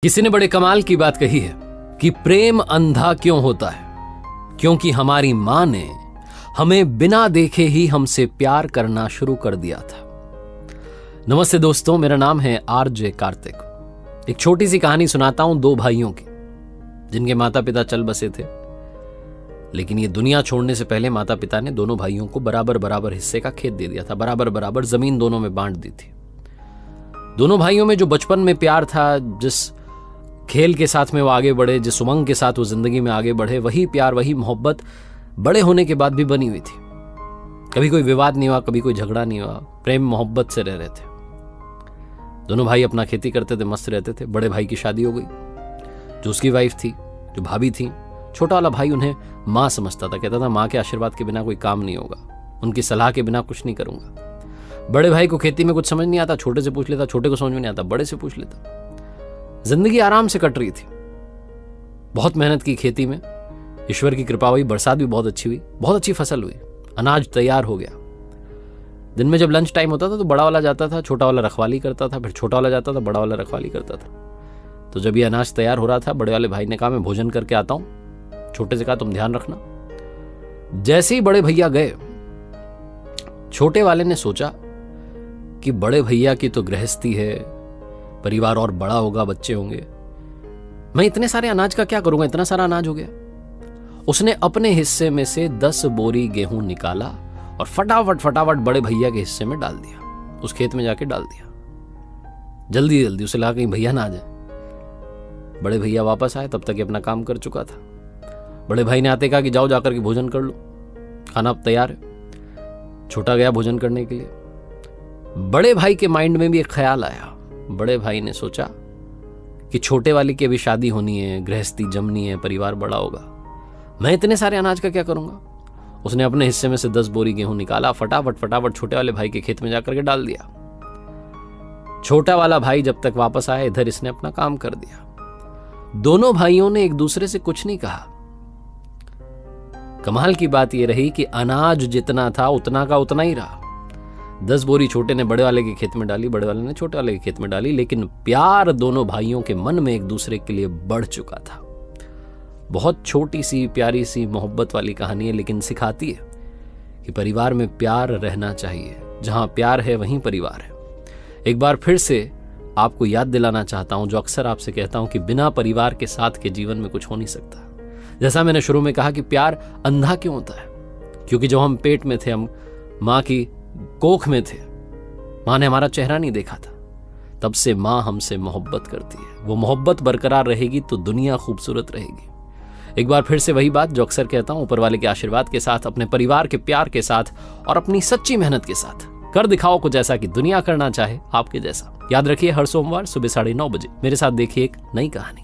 किसी ने बड़े कमाल की बात कही है कि प्रेम अंधा क्यों होता है, क्योंकि हमारी मां ने हमें बिना देखे ही हमसे प्यार करना शुरू कर दिया था। नमस्ते दोस्तों, मेरा नाम है आरजे कार्तिक। एक छोटी सी कहानी सुनाता हूं दो भाइयों की, जिनके माता पिता चल बसे थे, लेकिन ये दुनिया छोड़ने से पहले माता पिता ने दोनों भाइयों को बराबर बराबर हिस्से का खेत दे दिया था। बराबर बराबर जमीन दोनों में बांट दी थी। दोनों भाइयों में जो बचपन में प्यार था, जिस खेल के साथ में वो आगे बढ़े, जिस उमंग के साथ वो जिंदगी में आगे बढ़े, वही प्यार वही मोहब्बत बड़े होने के बाद भी बनी हुई थी। कभी कोई विवाद नहीं हुआ, कभी कोई झगड़ा नहीं हुआ, प्रेम मोहब्बत से रह रहे थे। दोनों भाई अपना खेती करते थे, मस्त रहते थे। बड़े भाई की शादी हो गई, जो उसकी वाइफ थी, जो भाभी थी। छोटा वाला भाई उन्हें मां समझता था, कहता था मां के आशीर्वाद के बिना कोई काम नहीं होगा, उनकी सलाह के बिना कुछ नहीं करूंगा। बड़े भाई को खेती में कुछ समझ नहीं आता, छोटे से पूछ लेता, छोटे को समझ में नहीं आता, बड़े से पूछ लेता। जिंदगी आराम से कट रही थी। बहुत मेहनत की खेती में, ईश्वर की कृपा हुई, बरसात भी बहुत अच्छी हुई, बहुत अच्छी फसल हुई, अनाज तैयार हो गया। दिन में जब लंच टाइम होता था तो बड़ा वाला जाता था, छोटा वाला रखवाली करता था, फिर छोटा वाला जाता था, बड़ा वाला रखवाली करता था। तो जब ये अनाज तैयार हो रहा था, बड़े वाले भाई ने कहा मैं भोजन करके आता हूं। छोटे से कहा तुम ध्यान रखना। जैसे ही बड़े भैया गए, छोटे वाले ने सोचा कि बड़े भैया की तो गृहस्थी है, परिवार और बड़ा होगा, बच्चे होंगे, मैं इतने सारे अनाज का क्या करूंगा, इतना सारा अनाज हो गया। उसने अपने हिस्से में से 10 बोरी गेहूं निकाला और फटाफट बड़े भैया के हिस्से में डाल दिया, उस खेत में जाके डाल दिया। जल्दी जल्दी उसे लगा कहीं भैया ना आ जाए। बड़े भैया वापस आए, तब तक अपना काम कर चुका था। बड़े भाई ने आते कहा कि जाओ जाकर के भोजन कर लो, खाना अब तैयार है। छोटा गया भोजन करने के लिए। बड़े भाई के माइंड में भी एक ख्याल आया। बड़े भाई ने सोचा कि छोटे वाली की अभी शादी होनी है, गृहस्थी जमनी है, परिवार बड़ा होगा, मैं इतने सारे अनाज का क्या करूंगा। उसने अपने हिस्से में से 10 बोरी गेहूं निकाला, फटाफट छोटे वाले भाई के खेत में जाकर के डाल दिया। छोटा वाला भाई जब तक वापस आया, इधर इसने अपना काम कर दिया। दोनों भाइयों ने एक दूसरे से कुछ नहीं कहा। कमाल की बात यह रही कि अनाज जितना था उतना का उतना ही रहा। 10 बोरी छोटे ने बड़े वाले के खेत में डाली, बड़े वाले ने छोटे वाले के खेत में डाली, लेकिन प्यार दोनों भाइयों के मन में एक दूसरे के लिए बढ़ चुका था। बहुत छोटी सी प्यारी सी मोहब्बत वाली कहानी है, लेकिन सिखाती है कि परिवार में प्यार रहना चाहिए। जहां प्यार है वहीं परिवार है। एक बार फिर से आपको याद दिलाना चाहता हूं, जो अक्सर आपसे कहता हूं कि बिना परिवार के साथ के जीवन में कुछ हो नहीं सकता। जैसा मैंने शुरू में कहा कि प्यार अंधा क्यों होता है, क्योंकि जब हम पेट में थे, हम मां की कोख में थे, मां ने हमारा चेहरा नहीं देखा था, तब से मां हमसे मोहब्बत करती है। वो मोहब्बत बरकरार रहेगी तो दुनिया खूबसूरत रहेगी। एक बार फिर से वही बात जो अक्सर कहता हूं, ऊपर वाले के आशीर्वाद के साथ, अपने परिवार के प्यार के साथ और अपनी सच्ची मेहनत के साथ कर दिखाओ कुछ ऐसा कि दुनिया करना चाहे आपके जैसा। याद रखिए, हर सोमवार सुबह 9:30 बजे मेरे साथ देखिए एक नई कहानी।